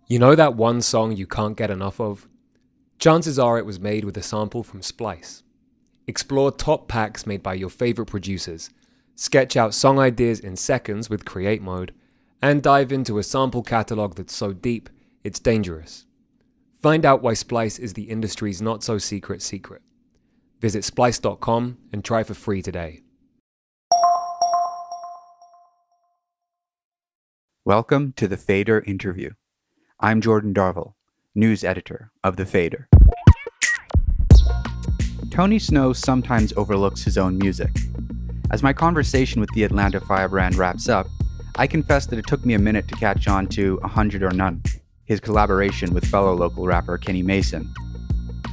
You know that one song you can't get enough of? Chances are it was made with a sample from Splice. Explore top packs made by your favorite producers, sketch out song ideas in seconds with Create Mode, and dive into a sample catalog that's so deep, it's dangerous. Find out why Splice is the industry's not-so-secret secret. Visit splice.com and try for free today. Welcome to the Fader interview. I'm Jordan Darville, news editor of The Fader. Tony Shhnow sometimes overlooks his own music. As my conversation with the Atlanta firebrand wraps up, I confess that it took me a minute to catch on to 100 or None, his collaboration with fellow local rapper Kenny Mason.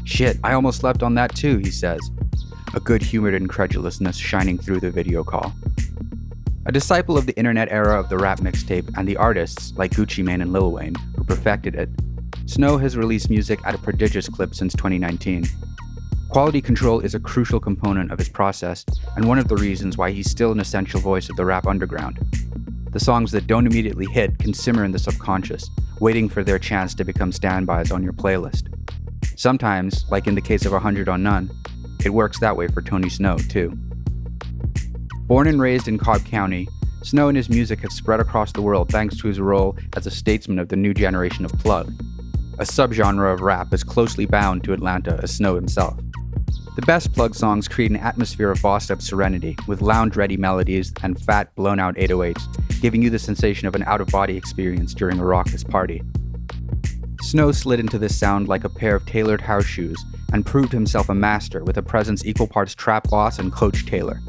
Shit, I almost slept on that too, he says, a good-humored incredulousness shining through the video call. A disciple of the internet era of the rap mixtape and the artists like Gucci Mane and Lil Wayne who perfected it, Shhnow has released music at a prodigious clip since 2019. Quality control is a crucial component of his process and one of the reasons why he's still an essential voice of the rap underground. The songs that don't immediately hit can simmer in the subconscious, waiting for their chance to become standbys on your playlist. Sometimes, like in the case of 100 on None, it works that way for Tony Shhnow too. Born and raised in Cobb County, Shhnow and his music have spread across the world thanks to his role as a statesman of the new generation of plugg, a subgenre of rap as closely bound to Atlanta as Shhnow himself. The best plugg songs create an atmosphere of bossed-up serenity, with lounge-ready melodies and fat, blown-out 808s, giving you the sensation of an out-of-body experience during a raucous party. Shhnow slid into this sound like a pair of tailored house shoes and proved himself a master with a presence equal parts trap boss and Coach Taylor.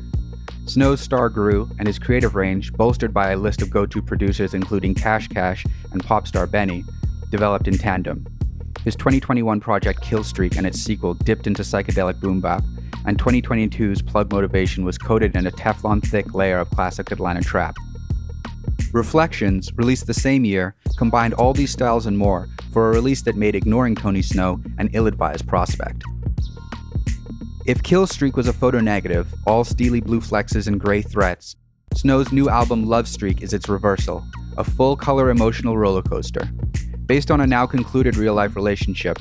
Shhnow's star grew, and his creative range, bolstered by a list of go-to producers including Cash Cash and pop star Benny, developed in tandem. His 2021 project Killstreak and its sequel dipped into psychedelic boom bap, and 2022's Plugg Motivation was coated in a Teflon-thick layer of classic Atlanta trap. Reflections, released the same year, combined all these styles and more for a release that made ignoring Tony Shhnow an ill-advised prospect. If Killstreak was a photo negative, all steely blue flexes and gray threats, Shhnow's new album Love Streak is its reversal, a full-color emotional roller coaster. Based on a now-concluded real-life relationship,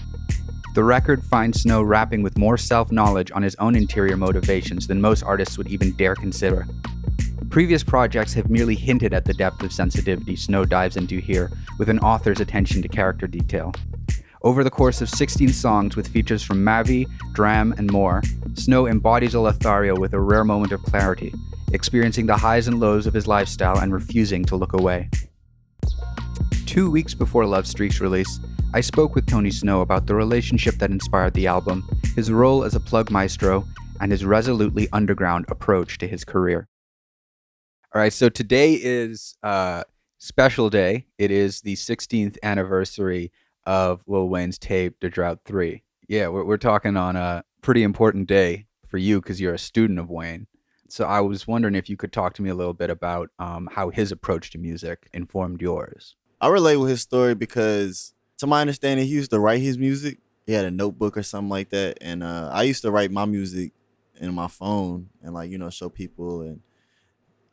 the record finds Shhnow rapping with more self-knowledge on his own interior motivations than most artists would even dare consider. Previous projects have merely hinted at the depth of sensitivity Shhnow dives into here, with an author's attention to character detail. Over the course of 16 songs with features from Mavi, Dram, and more, Shhnow embodies a Lothario with a rare moment of clarity, experiencing the highs and lows of his lifestyle and refusing to look away. 2 weeks before Love Streak's release, I spoke with Tony Shhnow about the relationship that inspired the album, his role as a plugg maestro, and his resolutely underground approach to his career. All right, so today is a special day. It is the 16th anniversary of Lil Wayne's tape, The Drought 3. Yeah, we're talking on a pretty important day for you because you're a student of Wayne. So I was wondering if you could talk to me a little bit about how his approach to music informed yours. I relate with his story because, to my understanding, he used to write his music. He had a notebook or something like that. And I used to write my music in my phone and, show people. And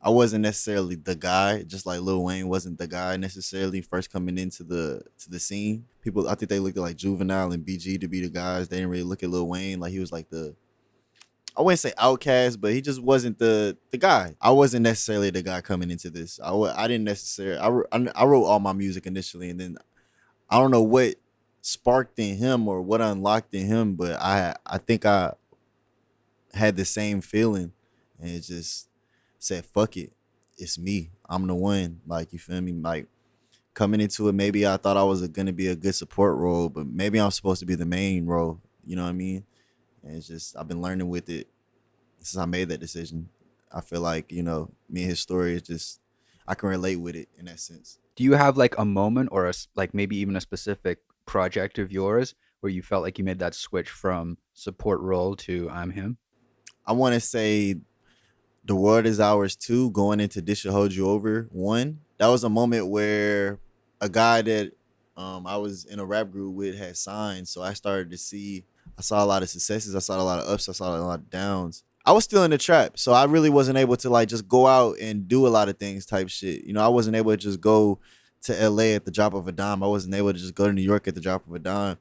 I wasn't necessarily the guy, just like Lil Wayne wasn't the guy necessarily first coming into the scene. People, I think they looked at like Juvenile and BG to be the guys. They didn't really look at Lil Wayne like he was like I wouldn't say outcast, but he just wasn't the guy. I wasn't necessarily the guy coming into this. I didn't necessarily. I wrote all my music initially, and then I don't know what sparked in him or what unlocked in him, but I think I had the same feeling, and it just said, fuck it, it's me, I'm the one. Like, you feel me? Like, coming into it, maybe I thought I was gonna be a good support role, but maybe I'm supposed to be the main role, you know what I mean? And it's just, I've been learning with it since I made that decision. I feel like, me and his story is just, I can relate with it in that sense. Do you have like a moment or like maybe even a specific project of yours where you felt like you made that switch from support role to I'm him? I want to say The World Is Ours 2, going into This Should Hold You Over 1. That was a moment where a guy that I was in a rap group with had signed. So I started to see, I saw a lot of successes. I saw a lot of ups. I saw a lot of downs. I was still in the trap. So I really wasn't able to like just go out and do a lot of things type shit. I wasn't able to just go to LA at the drop of a dime. I wasn't able to just go to New York at the drop of a dime.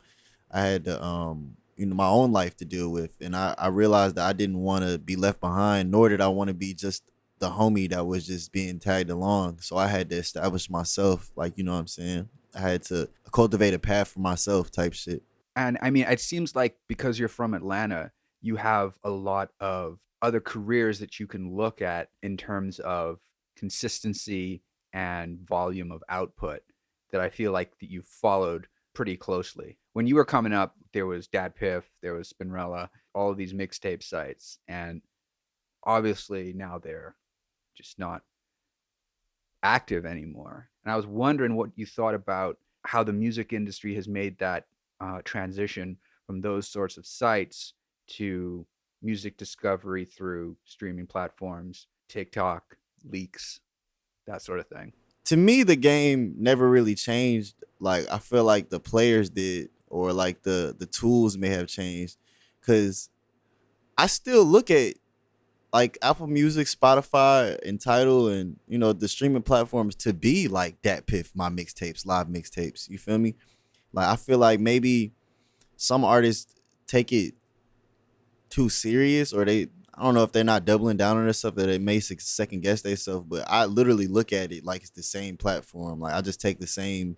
I had to my own life to deal with. And I realized that I didn't want to be left behind, nor did I want to be just the homie that was just being tagged along. So I had to establish myself, like, you know what I'm saying? I had to cultivate a path for myself type shit. And I mean, it seems like because you're from Atlanta, you have a lot of other careers that you can look at in terms of consistency and volume of output that I feel like that you followed pretty closely. When you were coming up, there was Dad Piff, there was Spinrilla, all of these mixtape sites, and obviously now they're just not active anymore. And I was wondering what you thought about how the music industry has made that transition from those sorts of sites to music discovery through streaming platforms, TikTok, leaks, that sort of thing. To me, the game never really changed. Like, I feel like the players did, or like the tools may have changed, because I still look at like Apple Music, Spotify, and Tidal, and the streaming platforms to be like Dat Piff, my mixtapes, live mixtapes. You feel me? Like, I feel like maybe some artists take it too serious, or I don't know if they're not doubling down on their stuff, that they may second guess themselves. But I literally look at it like it's the same platform. Like, I just take the same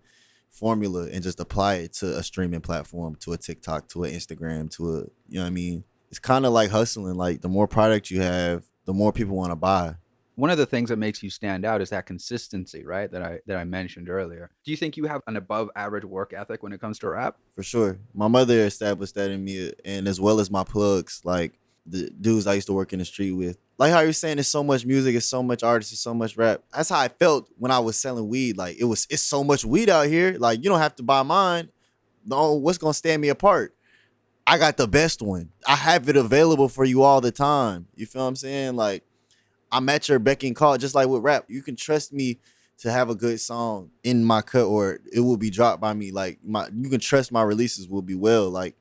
formula and just apply it to a streaming platform, to a TikTok, to an Instagram, to a, you know what I mean? It's kind of like hustling. Like, the more product you have, the more people want to buy. One of the things that makes you stand out is that consistency, right? That I mentioned earlier. Do you think you have an above average work ethic when it comes to rap? For sure. My mother established that in me, and as well as my plugs, like the dudes I used to work in the street with. Like how you're saying, there's so much music, it's so much artists, it's so much rap. That's how I felt when I was selling weed. Like, it's so much weed out here. Like, you don't have to buy mine. No, what's gonna stand me apart? I got the best one. I have it available for you all the time. You feel what I'm saying? Like, I'm at your beck and call, just like with rap. You can trust me to have a good song in my cut, or it will be dropped by me. Like, you can trust my releases will be well. Like,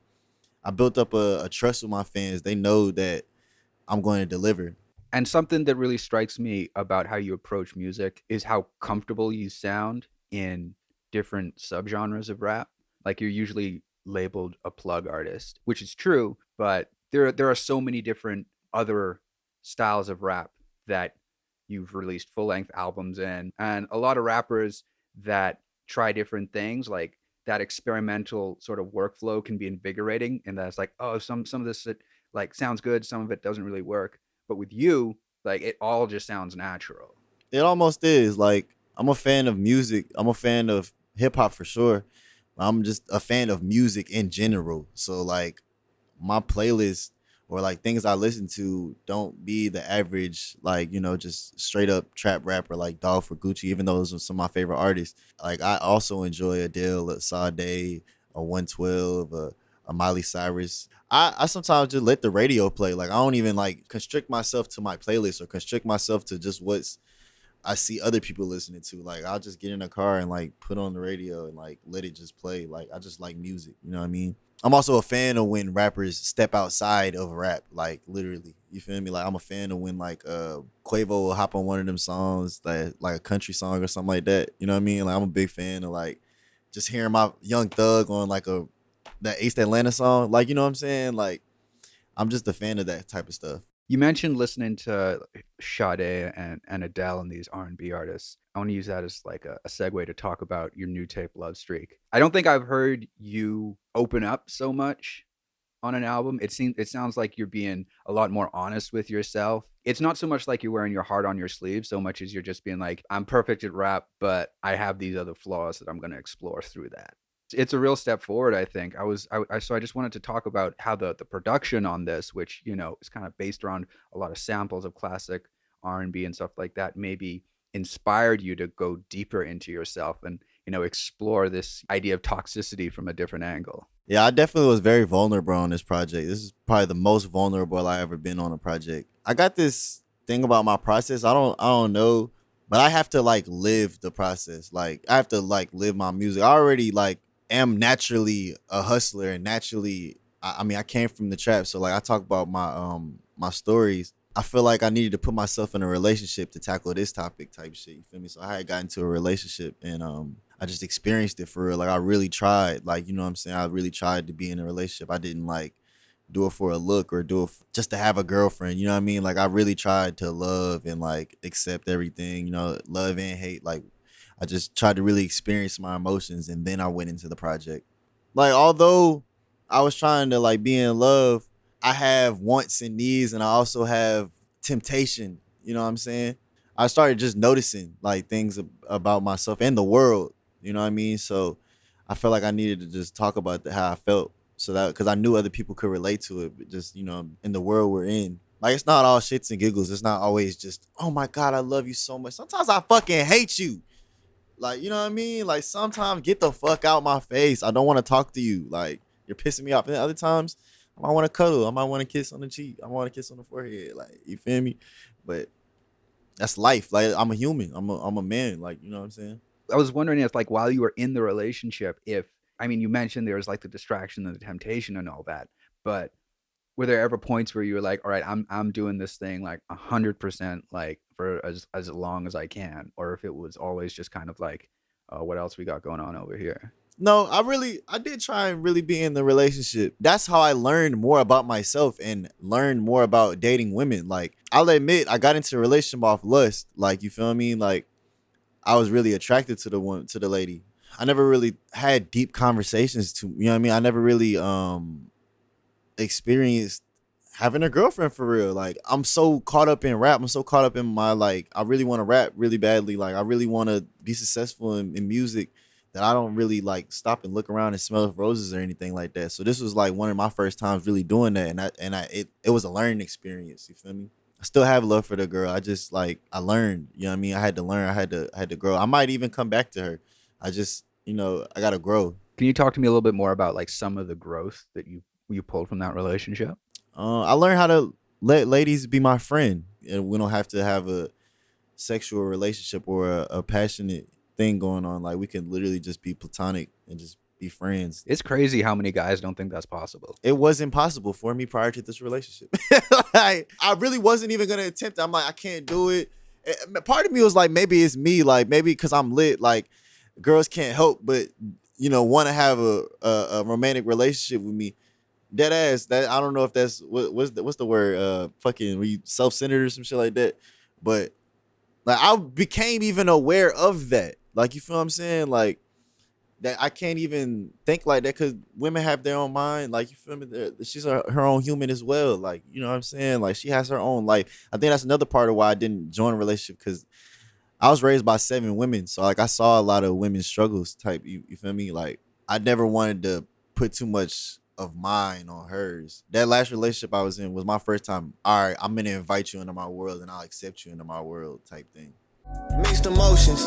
I built up a trust with my fans. They know that I'm going to deliver. And something that really strikes me about how you approach music is how comfortable you sound in different subgenres of rap. Like, you're usually labeled a plug artist, which is true, but there are so many different other styles of rap that you've released full-length albums in, and a lot of rappers that try different things, like that experimental sort of workflow can be invigorating, and that's like, oh, some of this like sounds good, some of it doesn't really work. But with you, like, it all just sounds natural. It almost is. Like, I'm a fan of music. I'm a fan of hip hop for sure. I'm just a fan of music in general. So, like, my playlist, or like things I listen to, don't be the average, like, just straight up trap rapper like Dolph or Gucci, even though those are some of my favorite artists. Like, I also enjoy Adele, a Sade, a 112, a Miley Cyrus. I sometimes just let the radio play. Like, I don't even like constrict myself to my playlist, or constrict myself to just what's I see other people listening to. Like, I'll just get in a car and like put on the radio and like let it just play. Like, I just like music. You know what I mean? I'm also a fan of when rappers step outside of rap, like, literally. You feel me? Like, I'm a fan of when like Quavo will hop on one of them songs, like a country song or something like that. You know what I mean? Like, I'm a big fan of like just hearing my Young Thug on like that Ace Atlanta song. Like, you know what I'm saying? Like, I'm just a fan of that type of stuff. You mentioned listening to Sade and Adele and these R&B artists. I want to use that as like a segue to talk about your new tape, Love Streak. I don't think I've heard you open up so much on an album. It sounds like you're being a lot more honest with yourself. It's not so much like you're wearing your heart on your sleeve, so much as you're just being like, I'm perfect at rap, but I have these other flaws that I'm going to explore through that. It's a real step forward, I think. So I just wanted to talk about how the production on this, which, is kind of based around a lot of samples of classic R&B and stuff like that, maybe inspired you to go deeper into yourself and, explore this idea of toxicity from a different angle. Yeah, I definitely was very vulnerable on this project. This is probably the most vulnerable I ever been on a project. I got this thing about my process. I don't know, but I have to like live the process. Like, I have to like live my music. I already like am naturally a hustler, and naturally, I mean, I came from the trap. So like, I talk about my stories. I feel like I needed to put myself in a relationship to tackle this topic type shit. You feel me? So I had got into a relationship and I just experienced it for real. Like I really tried. Like, you know what I'm saying? I really tried to be in a relationship. I didn't like do it for a look or do it just to have a girlfriend. You know what I mean? Like I really tried to love and like accept everything, you know, love and hate. Like I just tried to really experience my emotions and then I went into the project. Like although I was trying to like be in love, I have wants and needs and I also have temptation. You know what I'm saying? I started just noticing like things about myself and the world. You know what I mean? So I felt like I needed to just talk about how I felt so that because I knew other people could relate to it, but just, you know, in the world we're in. Like it's not all shits and giggles. It's not always just, oh my God, I love you so much. Sometimes I fucking hate you. Like, you know what I mean? Like sometimes get the fuck out my face. I don't want to talk to you. Like you're pissing me off. And other times I might want to cuddle. I might want to kiss on the cheek. I want to kiss on the forehead. Like, you feel me? But that's life. Like I'm a human. I'm a man. Like, you know what I'm saying? I was wondering if, like, while you were in the relationship, if, I mean, you mentioned there was like the distraction and the temptation and all that, but were there ever points where you were like, all right, I'm doing this thing like 100% like for as long as I can, or if it was always just kind of like, what else we got going on over here? No, I did try and really be in the relationship. That's how I learned more about myself and learned more about dating women. Like, I'll admit, I got into a relationship off lust. Like, you feel me? Like, I was really attracted to the lady. I never really had deep conversations you know what I mean? I never really experienced having a girlfriend for real. Like I'm so caught up in rap. I'm so caught up in my like I really want to rap really badly. Like I really want to be successful in music that I don't really like stop and look around and smell roses or anything like that. So this was like one of my first times really doing that it was a learning experience, you feel me? I still have love for the girl. I just like I learned, you know what I mean? I had to learn. I had to grow. I might even come back to her. I just, you know, I got to grow. Can you talk to me a little bit more about like some of the growth that you pulled from that relationship? I learned how to let ladies be my friend, and we don't have to have a sexual relationship or a passionate thing going on. Like we can literally just be platonic and just be friends. It's crazy how many guys don't think that's possible. It was impossible for me prior to this relationship. Like, I really wasn't even gonna attempt it. I'm like, I can't do it. Part of me was like, maybe it's me. Like maybe because I'm lit. Like girls can't help but want to have a romantic relationship with me. Dead ass. That I don't know if that's what's the word? Fucking were you self-centered or some shit like that? But like I became even aware of that. Like you feel what I'm saying? Like that I can't even think like that because women have their own mind. Like you feel me? She's her own human as well. Like you know what I'm saying? Like she has her own life. I think that's another part of why I didn't join a relationship because I was raised by 7 women, so like I saw a lot of women's struggles type. You feel me? Like I never wanted to put too much of mine on hers. That last relationship I was in was my first time. All right, I'm gonna invite you into my world and I'll accept you into my world type thing. Mixed emotions.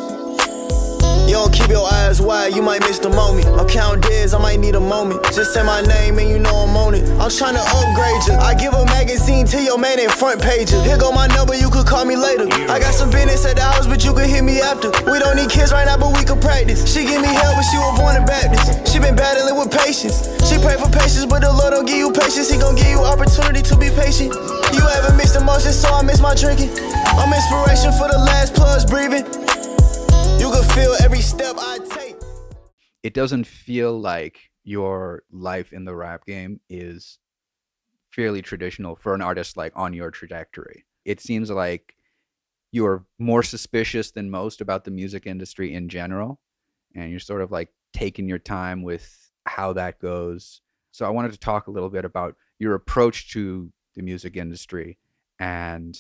You don't keep your eyes wide, you might miss the moment. I'm counting days, I might need a moment. Just say my name and you know I'm on it. I'm trying to upgrade you. I give a magazine to your man at front pages. Here go my number, you could call me later. I got some business at the house, but you could hit me after. We don't need kids right now, but we could practice. She give me help, but she was born a Baptist. She been battling with patience. She pray for patience, but the Lord don't give you patience. He gon' give you opportunity to be patient. You haven't mixed emotions, so I miss my drinking. I'm inspiration for the last plus breathing. You can feel every step I take. It doesn't feel like your life in the rap game is fairly traditional for an artist like on your trajectory. It seems like you're more suspicious than most about the music industry in general, and you're sort of like taking your time with how that goes. So I wanted to talk a little bit about your approach to the music industry and,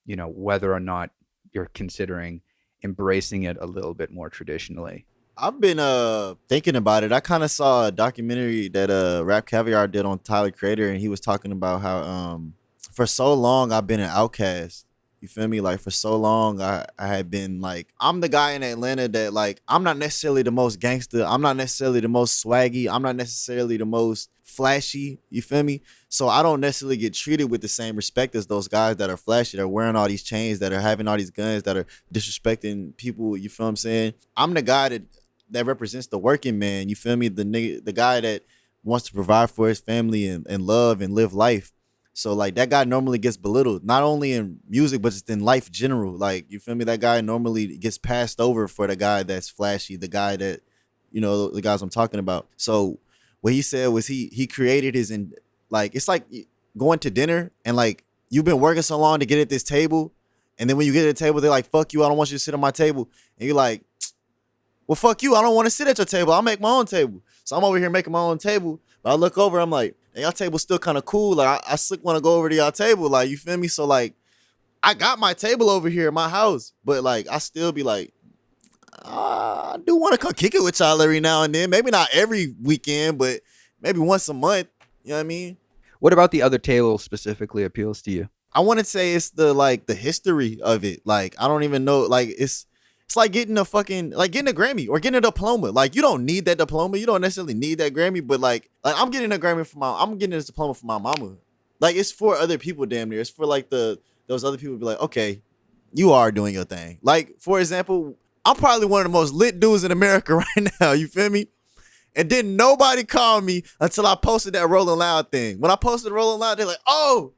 whether or not you're considering embracing it a little bit more traditionally. I've been thinking about it. I kind of saw a documentary that Rap Caviar did on Tyler Creator, and he was talking about how for so long I've been an outcast. You feel me? Like for so long I had been like, I'm the guy in Atlanta that like I'm not necessarily the most gangster. I'm not necessarily the most swaggy. I'm not necessarily the most flashy. You feel me? So I don't necessarily get treated with the same respect as those guys that are flashy, that are wearing all these chains, that are having all these guns, that are disrespecting people. You feel what I'm saying? I'm the guy that represents the working man. You feel me? The guy that wants to provide for his family and love and live life. So like that guy normally gets belittled, not only in music, but just in life general. Like, you feel me? That guy normally gets passed over for the guy that's flashy, the guy that, the guys I'm talking about. So what he said was he created his, in like, it's like going to dinner and like you've been working so long to get at this table, and then when you get at the table, they're like, fuck you, I don't want you to sit on my table. And you're like, well, fuck you, I don't want to sit at your table, I'll make my own table. So I'm over here making my own table, but I look over, I'm like, hey, y'all table's still kind of cool. Like I slick want to go over to y'all table, like, you feel me? So like I got my table over here in my house, but like I still be like, I do want to come kick it with y'all every now and then. Maybe not every weekend, but maybe once a month. You know what I mean? What about the other table specifically appeals to you? I want to say it's the history of it. Like, I don't even know. Like, it's like getting a Grammy or getting a diploma. Like, you don't need that diploma. You don't necessarily need that Grammy, but like I'm getting a Grammy I'm getting this diploma for my mama. Like, it's for other people, damn near. It's for like those other people be like, okay, you are doing your thing. Like, for example, I'm probably one of the most lit dudes in America right now. You feel me? And didn't nobody call me until I posted that Rolling Loud thing. When I posted Rolling Loud, they're like, oh,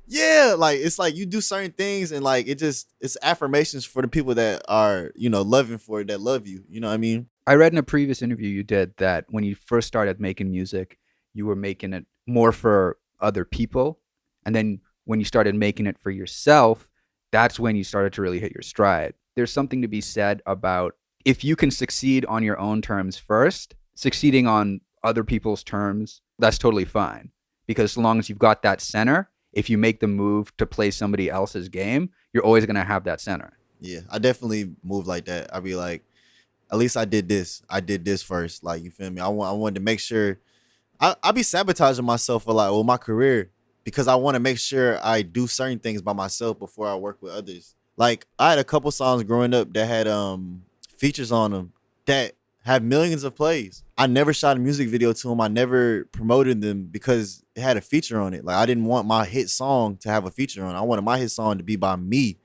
yeah. Like, it's like you do certain things and like it's affirmations for the people that are, loving for it, that love you. You know what I mean? I read in a previous interview you did that when you first started making music, you were making it more for other people. And then when you started making it for yourself, that's when you started to really hit your stride. There's something to be said about if you can succeed on your own terms first, succeeding on other people's terms, that's totally fine. Because as long as you've got that center, if you make the move to play somebody else's game, you're always going to have that center. Yeah, I definitely move like that. I'd be like, at least I did this. I did this first. Like, you feel me? I wanted to make sure. I be sabotaging myself a lot with my career because I want to make sure I do certain things by myself before I work with others. Like, I had a couple songs growing up that had features on them that have millions of plays. I never shot a music video to them. I never promoted them because it had a feature on it. Like, I didn't want my hit song to have a feature on it. I wanted my hit song to be by me,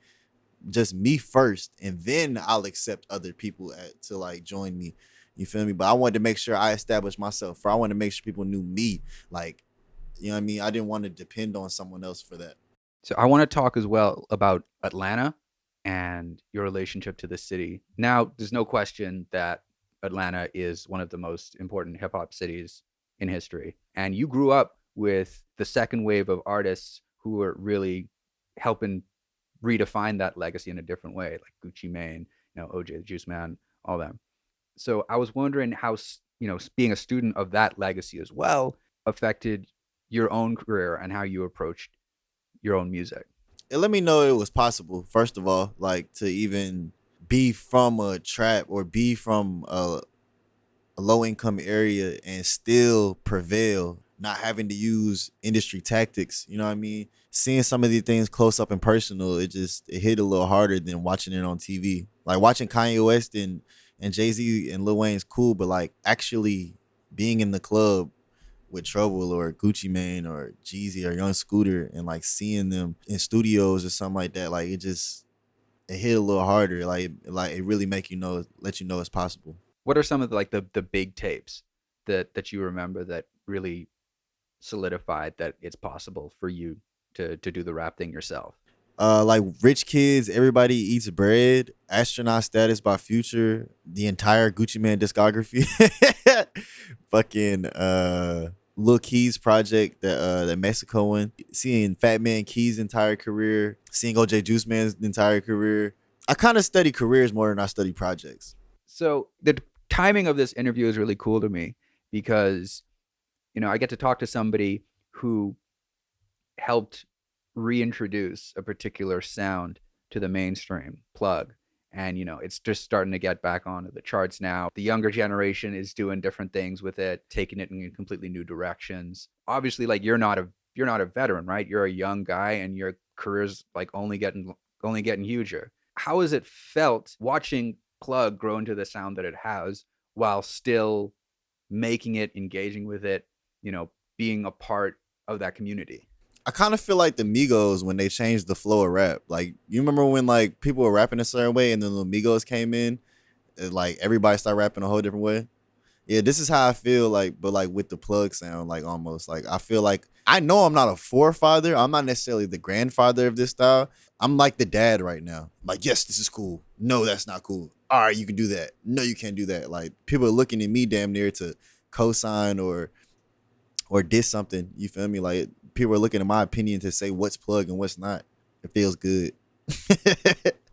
just me first, and then I'll accept other people to like join me. You feel me? But I wanted to make sure I established myself. I wanted to make sure people knew me. Like, you know what I mean? I didn't want to depend on someone else for that. So I want to talk as well about Atlanta and your relationship to the city. Now, there's no question that Atlanta is one of the most important hip hop cities in history. And you grew up with the second wave of artists who were really helping redefine that legacy in a different way, like Gucci Mane, OJ the Juice Man, all them. So I was wondering how, being a student of that legacy as well affected your own career and how you approached your own music. It let me know it was possible, first of all, like to even be from a trap or be from a low income area and still prevail, not having to use industry tactics. You know what I mean? Seeing some of these things close up and personal, it hit a little harder than watching it on TV. Like watching Kanye West and Jay-Z and Lil Wayne's cool, but like actually being in the club with Trouble or Gucci Mane or Jeezy or Young Scooter and like seeing them in studios or something like that, like it hit a little harder. Like it really let you know it's possible. What are some of the big tapes that you remember that really solidified that it's possible for you to do the rap thing yourself? Like Rich Kids, Everybody Eats Bread, Astronaut Status by Future, the entire Gucci Mane discography, fucking Lil Keys project, that Mexico one, seeing Fat Man Keys' entire career, seeing OJ Juice Man's entire career. I kind of study careers more than I study projects. So the timing of this interview is really cool to me because, I get to talk to somebody who helped reintroduce a particular sound to the mainstream, plugg. And, it's just starting to get back onto the charts now. The younger generation is doing different things with it, taking it in completely new directions. Obviously, like you're not a veteran, right? You're a young guy and your career's like only getting huger. How has it felt watching plugg grow into the sound that it has while still making it, engaging with it, being a part of that community? I kind of feel like the Migos when they changed the flow of rap. Like, you remember when like people were rapping a certain way and then the Migos came in and like everybody started rapping a whole different way? Yeah, this is how I feel like, but like with the plugg sound, like almost like I feel like I know I'm not a forefather. I'm not necessarily the grandfather of this style. I'm like the dad right now. Like, yes, this is cool. No, that's not cool. All right, you can do that. No, you can't do that. Like, people are looking at me damn near to co-sign or diss something. You feel me? Like, people are looking at my opinion to say what's plug and what's not. It feels good.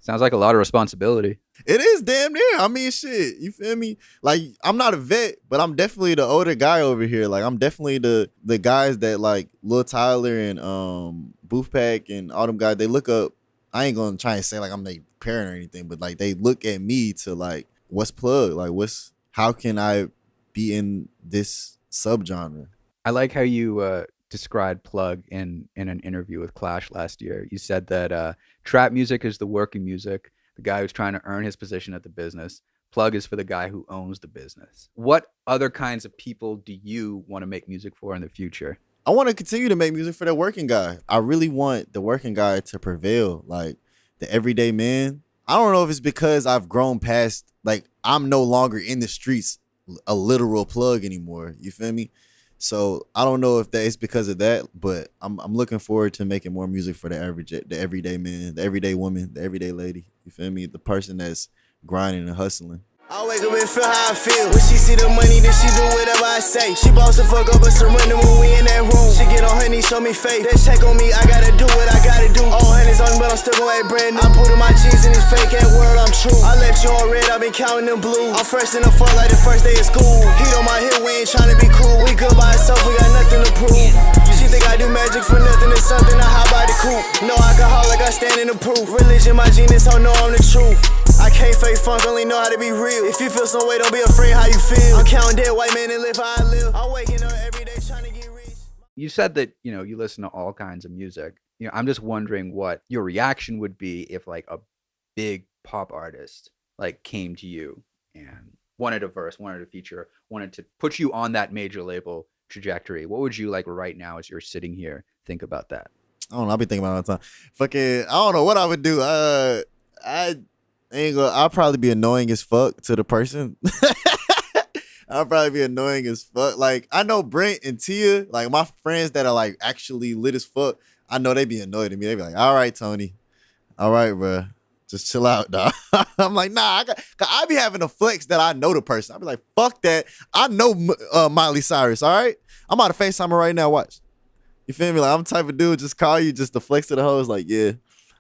Sounds like a lot of responsibility. It is damn near. I mean, shit. You feel me? Like, I'm not a vet, but I'm definitely the older guy over here. Like, I'm definitely the guys that like Lil Tyler and Booth Pack and all them guys. They look up. I ain't gonna try and say like I'm their parent or anything, but like they look at me to like, what's plug? Like, how can I be in this subgenre? I like how you described plug in an interview with Clash last year. You said that trap music is the working music, the guy who's trying to earn his position at the business. Plug is for the guy who owns the business. What other kinds of people do you want to make music for in the future? I want to continue to make music for the working guy. I really want the working guy to prevail, like the everyday man. I don't know if it's because I've grown past, like, I'm no longer in the streets a literal plug anymore. You feel me? So I don't know if that is because of that, but I'm looking forward to making more music for the everyday man, the everyday woman, the everyday lady. You feel me? The person that's grinding and hustling. I wake up and feel how I feel. When she see the money, then she do whatever I say. She boss the fuck up but surrender when we in that room. She get on her knees, show me faith. Then check on me, I gotta do what I gotta do. All hundreds on me, but I'm still gon' act brand new. I put in my jeans in this fake ass world, I'm true. I left you on red, I've been counting them blue. I'm fresh in the fuck like the first day of school. Heat on my hip, we ain't tryna be cool. We good by ourselves, we got nothing to prove. She think I do magic for nothing, it's something I hide by the coop. No alcoholic, I stand in the proof. Religion, my genius, I know I'm the truth. I can't fake funk, only know how to be real. If you feel some way, don't be afraid how you feel. I'm counting dead white men and live how I live. I'm waking up every day trying to get rich. You said that, you listen to all kinds of music. I'm just wondering what your reaction would be if like a big pop artist like came to you and wanted a verse, wanted a feature, wanted to put you on that major label trajectory. What would you like right now as you're sitting here think about that? I don't know. I'll be thinking about it all the time. Fucking, I don't know what I would do. I'll probably be annoying as fuck to the person. I'll probably be annoying as fuck. Like, I know Brent and Tia, like my friends that are like actually lit as fuck, I know they be annoyed at me. They be like, all right, Tony. All right, bro. Just chill out, dog. I'm like, nah, I be having a flex that I know the person. I be like, fuck that. I know Miley Cyrus, all right? I'm out of FaceTime her right now, watch. You feel me? Like, I'm the type of dude, just call you just to flex to the hoes. Like, yeah,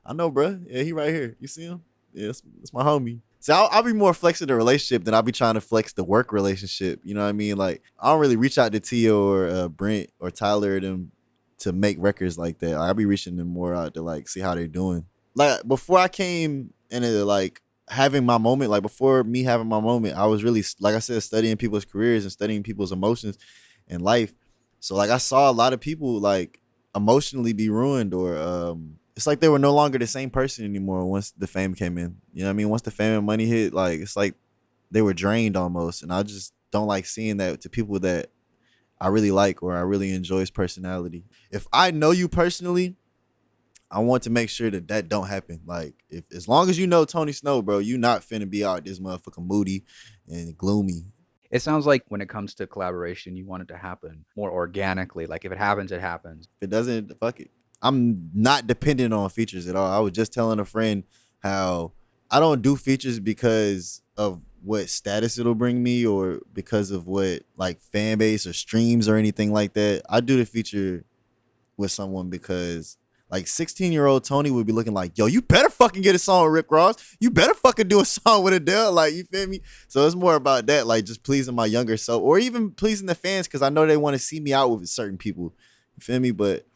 I know, bro. Yeah, he right here. You see him? Yeah, it's my homie. So I'll be more flexing the relationship than I'll be trying to flex the work relationship. You know what I mean? Like, I don't really reach out to Tia or Brent or Tyler or them to make records like that. I'll be reaching them more out to like see how they're doing. Like, before I came into like having my moment, like before me having my moment, I was really, like I said, studying people's careers and studying people's emotions in life. So like I saw a lot of people like emotionally be ruined, or it's like they were no longer the same person anymore once the fame came in. You know what I mean? Once the fame and money hit, like it's like they were drained almost. And I just don't like seeing that to people that I really like or I really enjoy his personality. If I know you personally, I want to make sure that that don't happen. Like, if as long as you know Tony Shhnow, bro, you not finna be out this motherfucker moody and gloomy. It sounds like when it comes to collaboration, you want it to happen more organically. Like if it happens, it happens. If it doesn't, fuck it. I'm not dependent on features at all. I was just telling a friend how I don't do features because of what status it'll bring me or because of what like fan base or streams or anything like that. I do the feature with someone because like 16-year-old Tony would be looking like, yo, you better fucking get a song with Rick Ross. You better fucking do a song with Adele. Like, you feel me? So it's more about that, like just pleasing my younger self or even pleasing the fans because I know they want to see me out with certain people. You feel me? But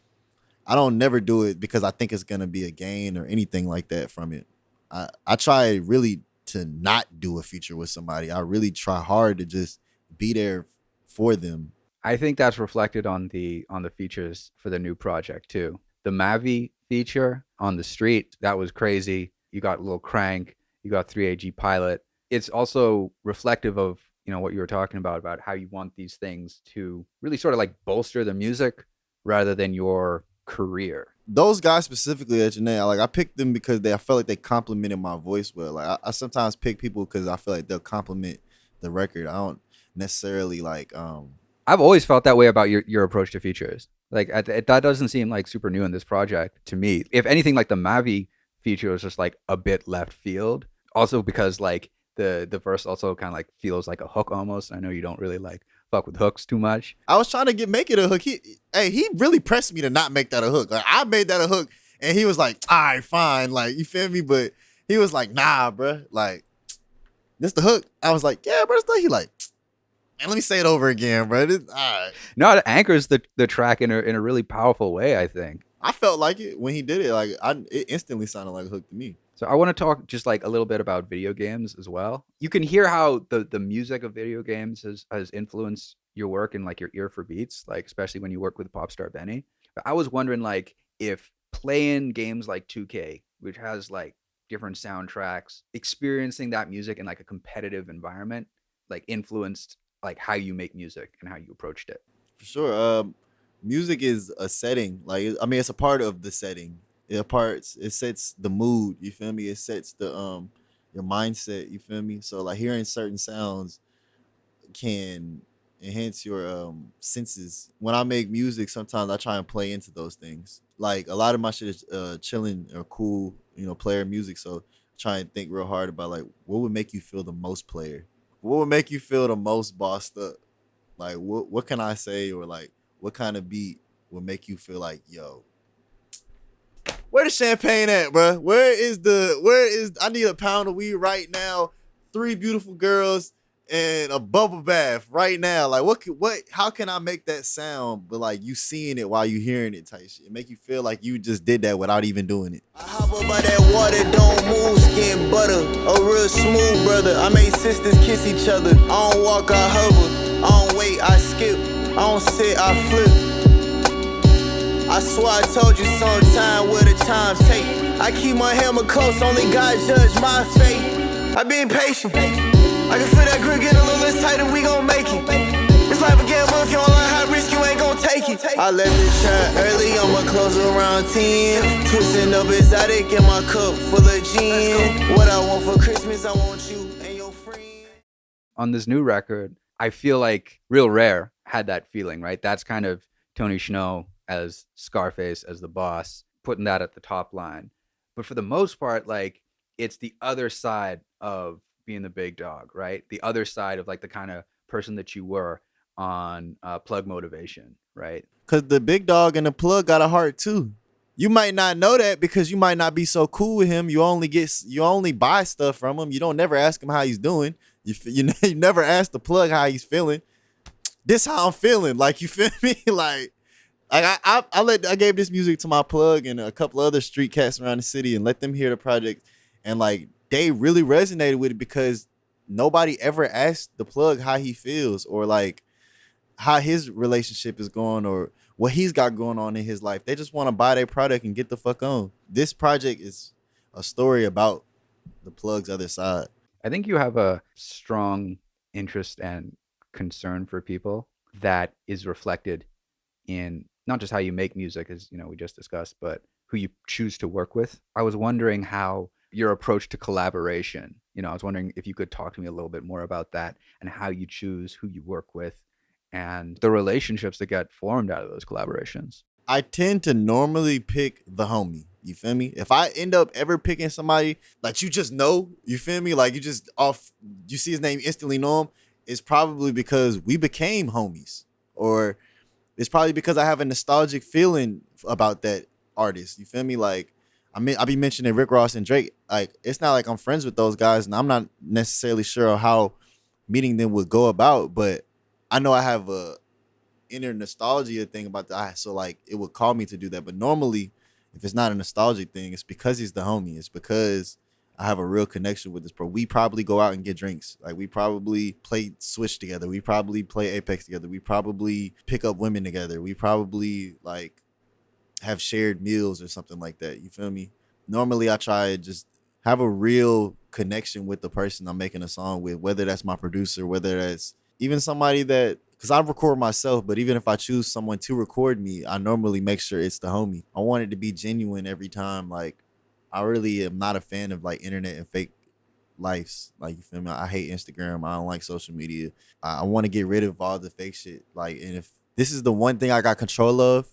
I don't never do it because I think it's going to be a gain or anything like that from it. I try really to not do a feature with somebody. I really try hard to just be there for them. I think that's reflected on the features for the new project too. The Mavi feature on the street, that was crazy. You got Lil Crank, you got 3AG Pilot. It's also reflective of, what you were talking about how you want these things to really sort of like bolster the music rather than your career. Those guys specifically at Shhnow, like I picked them because I felt like they complimented my voice well. Like I sometimes pick people because I feel like they'll compliment the record. I don't necessarily like I've always felt that way about your approach to features. Like that doesn't seem like super new in this project to me. If anything, like the Mavi feature was just like a bit left field. Also because like the verse also kind of like feels like a hook almost. I know you don't really like fuck with hooks too much. I was trying to make it a hook. He really pressed me to not make that a hook. Like I made that a hook, and he was like, "All right, fine." Like you feel me, but he was like, "Nah, bro. Like this the hook." I was like, "Yeah, bro." He like, "Man, let me say it over again, bro." All right. No, it anchors the track in a really powerful way, I think. I felt like it when he did it. Like it instantly sounded like a hook to me. So I want to talk just like a little bit about video games as well. You can hear how the music of video games has influenced your work and like your ear for beats, like especially when you work with Popstar Benny. But I was wondering like if playing games like 2K, which has like different soundtracks, experiencing that music in like a competitive environment, like influenced like how you make music and how you approached it. For sure. Music is a setting. Like I mean, it's a part of the setting. It sets the mood. You feel me? It sets the your mindset. You feel me? So like hearing certain sounds can enhance your senses. When I make music, sometimes I try and play into those things. Like a lot of my shit is chilling or cool, player music. So try and think real hard about like what would make you feel the most player. What would make you feel the most bossed up? Like what can I say, or like what kind of beat would make you feel like, yo, where the champagne at, bro? Where is I need a pound of weed right now, 3 beautiful girls and a bubble bath right now. Like how can I make that sound but like you seeing it while you hearing it type shit? It make you feel like you just did that without even doing it. I hop up by that water, don't move, skin butter, a real smooth brother. I made sisters kiss each other. I don't walk, I hover. I don't wait, I skip. I don't sit, I flip. I swear I told you sometime where the time take. I keep my hammer close, only God judge my fate. I been patient. I can feel that grip get a little less tighter, we gon' make it. It's life a gamble, if you don't learn how to risk, you ain't gon' take it. I left the shine early, I'ma close around 10. Twisting up exotic in my cup full of gin. What I want for Christmas, I want you and your friend. On this new record, I feel like Real Rare had that feeling, right? That's kind of Tony Shhnow as Scarface, as the boss, putting that at the top line. But for the most part, like it's the other side of being the big dog, right? The other side of like the kind of person that you were on Plug Motivation, right? Cause the big dog and the plug got a heart too. You might not know that because you might not be so cool with him. You only buy stuff from him. You don't never ask him how he's doing. You never ask the plug how he's feeling. This how I'm feeling. Like you feel me? Like I gave this music to my plug and a couple other street cats around the city and let them hear the project, and like they really resonated with it because nobody ever asked the plug how he feels or like how his relationship is going or what he's got going on in his life. They just want to buy their product and get the fuck on. This project is a story about the plug's other side. I think you have a strong interest and concern for people that is reflected in not just how you make music, as we just discussed, but who you choose to work with. I was wondering how your approach to collaboration, I was wondering if you could talk to me a little bit more about that and how you choose who you work with and the relationships that get formed out of those collaborations. I tend to normally pick the homie. You feel me? If I end up ever picking somebody like you just know, you feel me? Like you see his name, instantly know him, it's probably because we became homies. Or it's probably because I have a nostalgic feeling about that artist. You feel me? Like, I be mentioning Rick Ross and Drake. Like, it's not like I'm friends with those guys, and I'm not necessarily sure how meeting them would go about, but I know I have a inner nostalgia thing about that. So like it would call me to do that. But normally, if it's not a nostalgic thing, it's because he's the homie. It's because I have a real connection with this bro. We probably go out and get drinks. Like we probably play Switch together. We probably play Apex together. We probably pick up women together. We probably like have shared meals or something like that. You feel me? Normally I try to just have a real connection with the person I'm making a song with, whether that's my producer, whether that's even somebody that, because I record myself, but even if I choose someone to record me, I normally make sure it's the homie. I want it to be genuine every time. Like, I really am not a fan of like internet and fake lives. Like, you feel me? I hate Instagram. I don't like social media. I want to get rid of all the fake shit. Like, and if this is the one thing I got control of,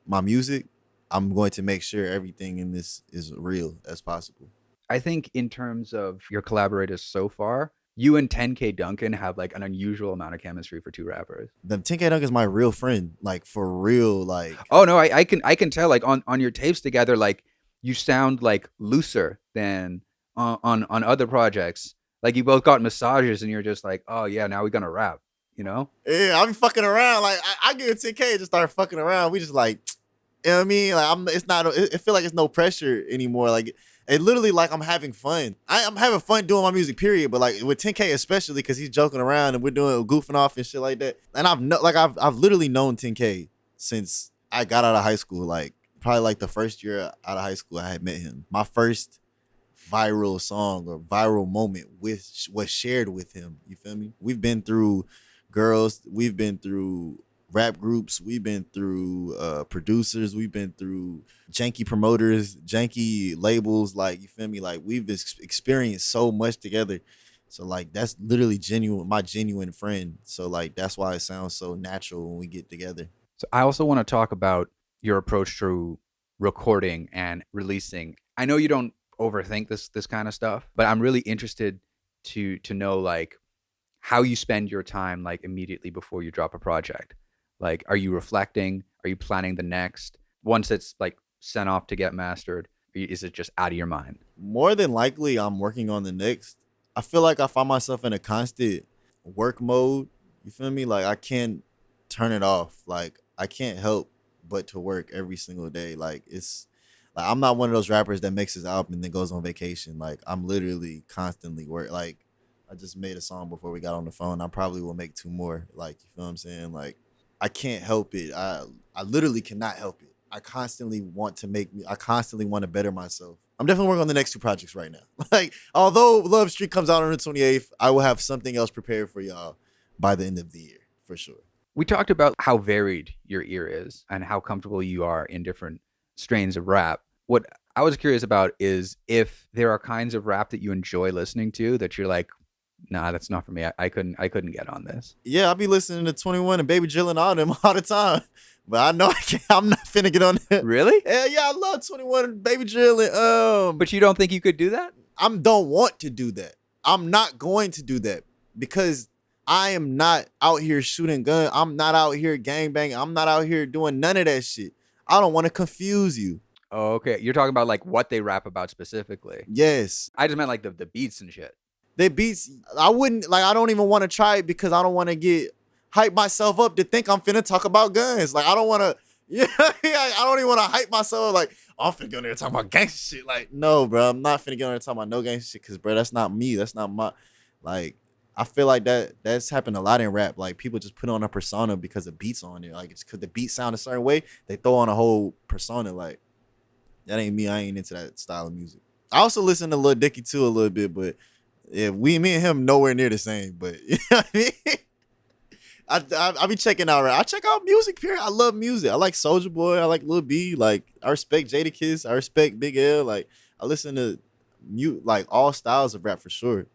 my music, I'm going to make sure everything in this is real as possible. I think in terms of your collaborators so far, you and 10K Duncan have like an unusual amount of chemistry for two rappers. The 10K Dunk is my real friend, like for real. Like, Oh no, I can tell like on your tapes together, like you sound like looser than on other projects. Like you both got massages and you're just like, oh yeah, now we're gonna rap, you know? yeah, I be fucking around. Like, I give 10K and just start fucking around. We just like, you know what I mean? Like, it's not. It feel like it's no pressure anymore. Like, it literally like I'm having fun. I'm having fun doing my music, period. But like with 10K especially, because he's joking around and we're doing goofing off and shit like that. And I've literally known 10K since I got out of high school. Like probably like the first year out of high school, I had met him. My first viral song or viral moment was shared with him. You feel me? We've been through girls. We've been through rap groups. We've been through producers. We've been through janky promoters, janky labels. Like, you feel me? Like, we've experienced so much together. So like that's literally my genuine friend. So like that's why it sounds so natural when we get together. So I also want to talk about your approach to recording and releasing. I know you don't overthink this kind of stuff, but I'm really interested to know like how you spend your time like immediately before you drop a project. Like, are you reflecting? Are you planning the next? Once it's like sent off to get mastered, is it just out of your mind? More than likely, I'm working on the next. I feel like I find myself in a constant work mode. You feel me? Like I can't turn it off. Like I can't help but to work every single day. Like it's like I'm not one of those rappers that makes his album and then goes on vacation. Like I'm literally constantly work. Like I just made a song before we got on the phone. I probably will make 2 more. Like, you feel what I'm saying? Like I can't help it. I literally cannot help it. I constantly want to better myself. I'm definitely working on the next 2 projects right now. Like, although Love Street comes out on the 28th, I will have something else prepared for y'all by the end of the year, for sure. We talked about how varied your ear is and how comfortable you are in different strains of rap. What I was curious about is if there are kinds of rap that you enjoy listening to that you're like, nah, that's not for me. I couldn't get on this. Yeah, I'll be listening to 21 and Baby Jill and all them all the time. But I know I can't, I'm not finna get on that. Really? Hell yeah, I love 21 and Baby Jill and But you don't think you could do that? I don't want to do that. I'm not going to do that because I am not out here shooting guns. I'm not out here gangbanging. I'm not out here doing none of that shit. I don't want to confuse you. Oh, okay. You're talking about like what they rap about specifically. Yes. I just meant like the beats and shit. They beats, I wouldn't, like, I don't even want to try it because I don't want to get hype myself up to think I'm finna talk about guns. Like, I don't want to, yeah, I don't even want to hype myself up, like, oh, I'm finna go in there and talk about gangster shit. Like, no, bro, I'm not finna get on there and talk about no gangster shit because, bro, that's not me. That's not my, like, I feel like that's happened a lot in rap. Like, people just put on a persona because the beat's on it. Like, it's because the beat sound a certain way, they throw on a whole persona. Like, that ain't me. I ain't into that style of music. I also listen to Lil Dicky too a little bit, but yeah, me and him nowhere near the same. But you know what I mean? I be checking out. I check out music. Period. I love music. I like Soulja Boy. I like Lil B. Like I respect Jadakiss. I respect Big L. Like I listen to like all styles of rap for sure.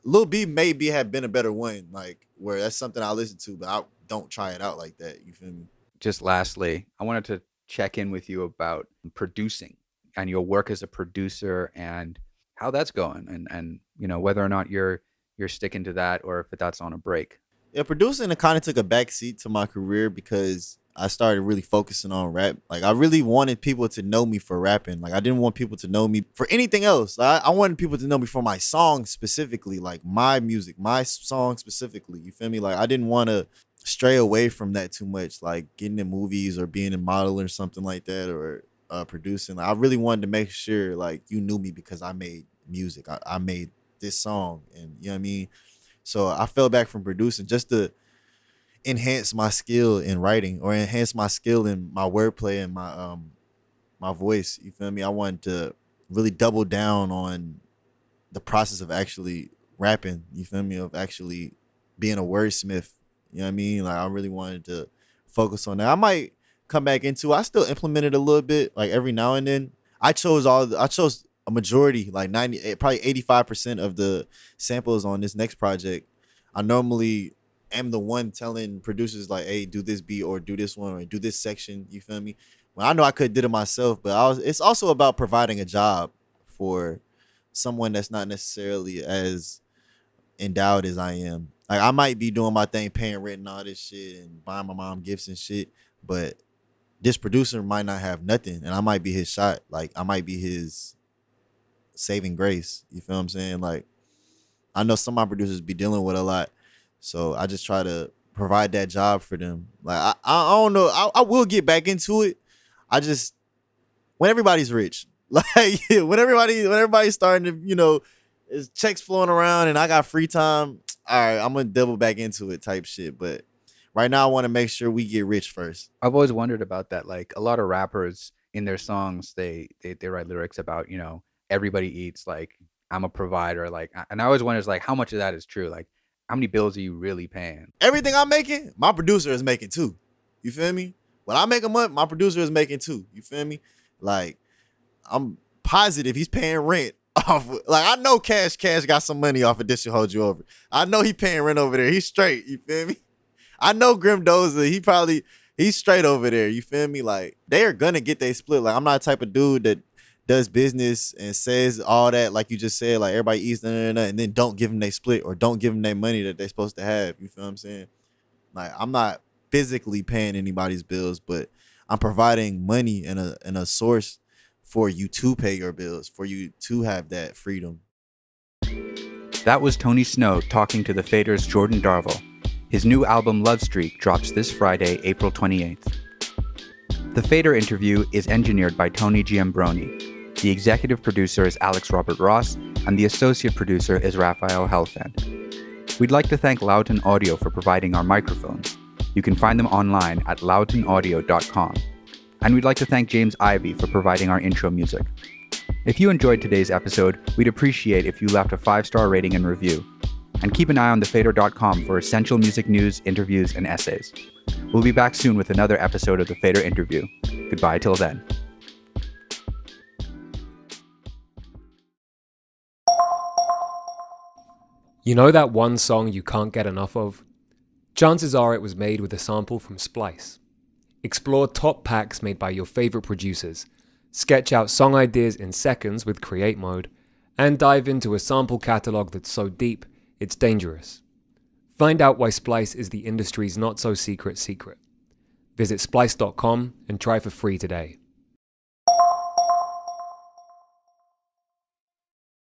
Lil B maybe have been a better one. Like where that's something I listen to, but I don't try it out like that. You feel me? Just lastly, I wanted to check in with you about producing and your work as a producer and how that's going and you know whether or not you're sticking to that or if that's on a break. Yeah, producing it kind of took a backseat to my career because I started really focusing on rap. Like I really wanted people to know me for rapping. Like I didn't want people to know me for anything else. I wanted people to know me for my songs specifically, like my music, my song specifically. You feel me? Like I didn't want to stray away from that too much, like getting in movies or being a model or something like that or producing. Like, I really wanted to make sure like you knew me because I made music. I made this song and you know what I mean? So I fell back from producing just to enhance my skill in writing or enhance my skill in my wordplay and my voice. You feel me? I wanted to really double down on the process of actually rapping. You feel me? Of actually being a wordsmith. You know what I mean? Like I really wanted to focus on that. I might come back into. I still implement it a little bit, like every now and then. I chose a majority, like 90, probably 85% of the samples on this next project. I normally am the one telling producers like, hey, do this beat or do this one or do this section. You feel me? Well, I know I could have did it myself, but it's also about providing a job for someone that's not necessarily as endowed as I am. Like I might be doing my thing, paying rent and all this shit and buying my mom gifts and shit, but this producer might not have nothing, and I might be his shot. Like I might be his saving grace. You feel what I'm saying? Like I know some of my producers be dealing with a lot, so I just try to provide that job for them. Like I don't know. I will get back into it. I just when everybody's rich, like when everybody's starting to, you know, there's checks flowing around and I got free time. All right, I'm gonna double back into it type shit. But right now, I want to make sure we get rich first. I've always wondered about that. Like a lot of rappers in their songs, they write lyrics about, you know, everybody eats. Like I'm a provider. Like, and I always wonder, like, how much of that is true? Like, how many bills are you really paying? Everything I'm making, my producer is making too. You feel me? When I make a month, my producer is making too. You feel me? Like, I'm positive he's paying rent off. Like, I know Cash got some money off of This Should Hold You Over. I know he paying rent over there. He's straight. You feel me? I know Grim Doza, he's straight over there. You feel me? Like, they are gonna get their split. Like, I'm not the type of dude that does business and says all that, like you just said, like everybody eats and then don't give them their split or don't give them their money that they're supposed to have. You feel what I'm saying? Like, I'm not physically paying anybody's bills, but I'm providing money and a source for you to pay your bills, for you to have that freedom. That was Tony Shhnow talking to the Fader's Jordan Darville. His new album Love Streak drops this Friday, April 28th. The Fader interview is engineered by Tony Giambroni. The executive producer is Alex Robert Ross, and the associate producer is Raphael Helfand. We'd like to thank Loughton Audio for providing our microphones. You can find them online at loughtonaudio.com. And we'd like to thank James Ivey for providing our intro music. If you enjoyed today's episode, we'd appreciate if you left a 5-star rating and review. And keep an eye on thefader.com for essential music news, interviews, and essays. We'll be back soon with another episode of The Fader Interview. Goodbye till then. You know that one song you can't get enough of? Chances are it was made with a sample from Splice. Explore top packs made by your favorite producers, sketch out song ideas in seconds with Create Mode, and dive into a sample catalog that's so deep, it's dangerous. Find out why Splice is the industry's not-so-secret secret. Visit splice.com and try for free today.